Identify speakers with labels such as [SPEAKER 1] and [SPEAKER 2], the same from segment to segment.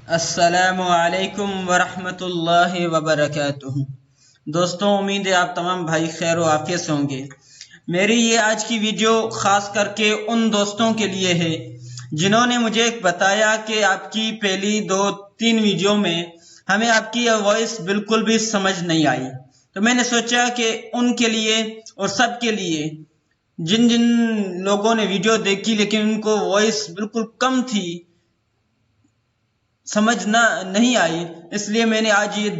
[SPEAKER 1] अस्सलामु अलैकुम वरहमतुल्लाहि वबरकातुहू। दोस्तों, उम्मीद है आप तमाम भाई खैर व आफियत से होंगे। मेरी ये आज की वीडियो खास करके उन दोस्तों के लिए है जिन्होंने मुझे बताया कि आपकी पहली 2-3 वीडियो में हमें आपकी वॉइस बिल्कुल भी समझ नहीं आई। तो मैंने सोचा कि उनके लिए और सबके लिए जिन जिन लोगों ने वीडियो देखी लेकिन उनको वॉइस बिल्कुल कम थी, समझ नहीं आई, इसलिए मैंने आज ये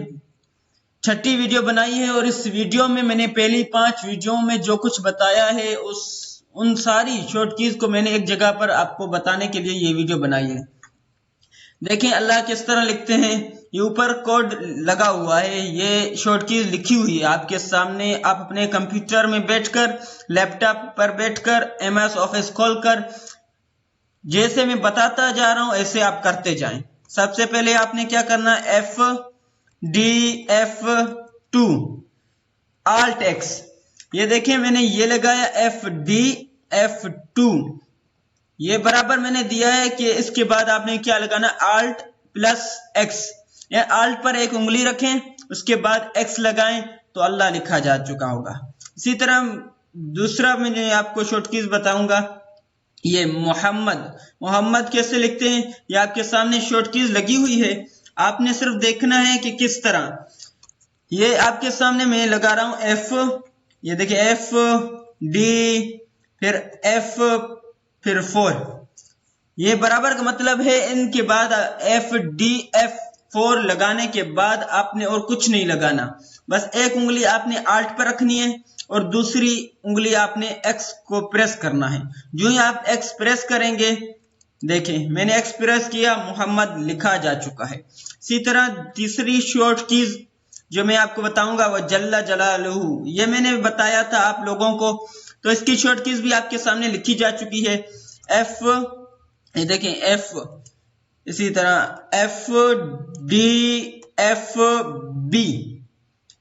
[SPEAKER 1] छठी वीडियो बनाई है। और इस वीडियो में मैंने पहली 5 वीडियो में जो कुछ बताया है उन सारी शॉर्ट कीज को मैंने एक जगह पर आपको बताने के लिए ये वीडियो बनाई है। देखें अल्लाह किस तरह लिखते हैं। ये ऊपर कोड लगा हुआ है, ये शॉर्ट कीज लिखी हुई है आपके सामने। आप अपने कंप्यूटर में बैठकर, लैपटॉप पर बैठकर MS ऑफिस खोलकर जैसे मैं बताता जा रहा हूं ऐसे आप करते जाएं। सबसे पहले आपने क्या करना, F-D-F-2 Alt X। ये देखिए मैंने ये लगाया F-D-F-2, ये बराबर मैंने दिया है कि इसके बाद आपने क्या लगाना, Alt+X। या Alt पर एक उंगली रखें, उसके बाद X लगाएं तो अल्लाह लिखा जा चुका होगा। इसी तरह दूसरा मैंने आपको शॉर्ट कीज बताऊंगा। ये मोहम्मद कैसे लिखते हैं, ये आपके सामने शॉर्ट कीज लगी हुई है। आपने सिर्फ देखना है कि किस तरह। ये आपके सामने मैं लगा रहा हूं F, ये देखिए F-D फिर F फिर 4। ये बराबर का मतलब है इनके बाद F-D-F-4 लगाने के बाद आपने और कुछ नहीं लगाना। बस एक उंगली आपने Alt पर रखनी है और दूसरी उंगली आपने X को प्रेस करना है। जो ही आप X प्रेस करेंगे, देखें मैंने X प्रेस किया, मोहम्मद लिखा जा चुका है। इसी तरह तीसरी शॉर्ट कीज जो मैं आपको बताऊंगा वो जल्ला जलालहू, ये मैंने बताया था आप लोगों को। तो इसकी शॉर्ट कीज भी आपके सामने लिखी जा चुकी है। F, ये देखें F, इसी तरह F-D-F-B,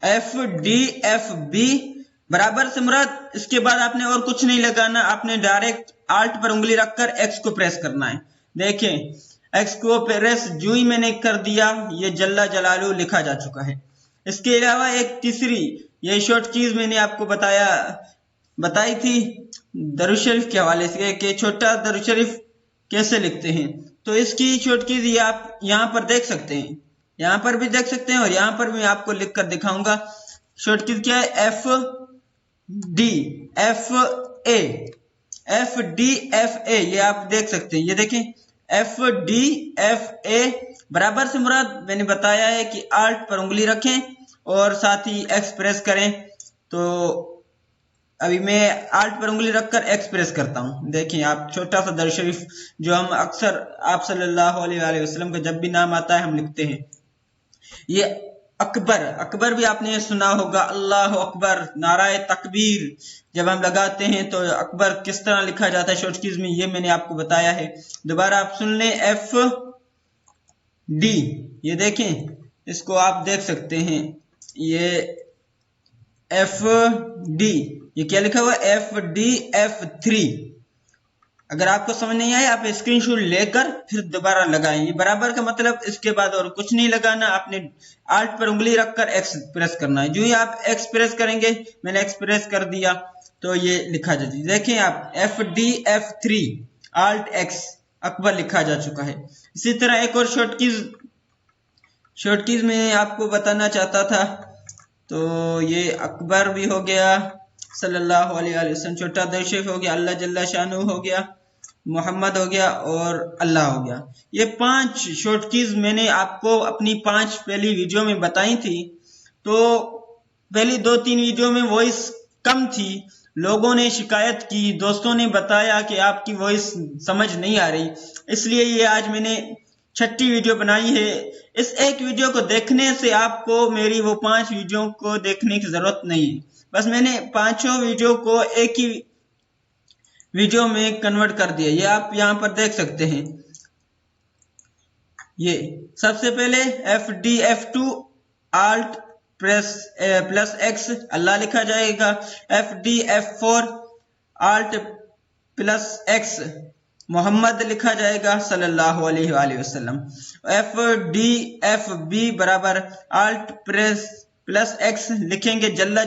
[SPEAKER 1] F-D-F-B बराबर से मुराद। इसके बाद आपने और कुछ नहीं लगाना, आपने डायरेक्ट Alt पर उंगली रखकर X को प्रेस करना है। देखें X को प्रेस जो ही मैंने कर दिया, ये जल्ला जलालू लिखा जा चुका है। इसके अलावा एक तीसरी ये शॉर्ट कीज मैंने आपको बताई थी दरूद शरीफ के हवाले से कि छोटा दरूद शरीफ कैसे लिखते हैं। तो इसकी शॉर्ट कीज ये आप यहाँ पर देख सकते हैं, यहाँ पर भी देख सकते हैं और यहाँ पर भी आपको लिख कर दिखाऊंगा। शॉर्ट कीज क्या है, F-D-F-A, F-D-F-A, ये आप देख सकते हैं। ये देखें F-D-F-A बराबर से मुराद मैंने बताया है कि Alt पर उंगली रखें और साथ ही X प्रेस करें। तो अभी मैं Alt पर उंगली रखकर X प्रेस करता हूं। देखिए आप छोटा सा दरूद शरीफ जो हम अक्सर आप सल्लल्लाहु अलैहि वसल्लम का जब भी नाम आता है हम लिखते हैं। ये अकबर भी आपने सुना होगा, अल्लाह अकबर, नाराए तकबीर जब हम लगाते हैं तो अकबर किस तरह लिखा जाता है शॉर्ट कीज में, ये मैंने आपको बताया है। दोबारा आप सुन लें, F-D, ये देखें इसको आप देख सकते हैं, ये F-D, ये क्या लिखा हुआ है, F-D-F-3। अगर आपको समझ नहीं आया आप स्क्रीनशॉट लेकर फिर दोबारा लगाएं। ये बराबर का मतलब इसके बाद और कुछ नहीं लगाना, आपने Alt पर उंगली रखकर X प्रेस करना है। जो ही आप X प्रेस करेंगे, मैंने X प्रेस कर दिया तो ये लिखा जा चुका है। देखें आप F-D-F-3 Alt X अकबर लिखा जा चुका है। इसी तरह एक और शॉर्ट कीज में आपको बताना चाहता था। तो ये अकबर भी हो गया, सल्लल्लाहु अलैहि वसल्लम छोटा दरूद शरीफ हो गया, अल्लाह जल्ला शानू हो गया, मोहम्मद हो गया और अल्लाह हो गया। ये 5 शॉर्ट कीज मैंने आपको अपनी 5 पहली वीडियो में बताई थी। तो पहली 2-3 वीडियो में वॉइस कम थी, लोगों ने शिकायत की, दोस्तों ने बताया कि आपकी वॉइस समझ नहीं आ रही, इसलिए ये आज मैंने छठी वीडियो बनाई है। इस एक वीडियो को देखने से आपको मेरी वो 5 वीडियो को देखने की जरूरत नहीं है। बस मैंने 5 वीडियो को एक ही वीडियो में कन्वर्ट कर दिया। ये आप यहां पर देख सकते हैं। ये सबसे पहले F-D-F-2 Alt प्लस X अल्लाह लिखा जाएगा, F-D-F-4 Alt+X मोहम्मद लिखा जाएगा सल्लल्लाहु अलैहि वसल्लम। FD FB बराबर आल्ट प्लस एक्स लिखेंगे जल्ला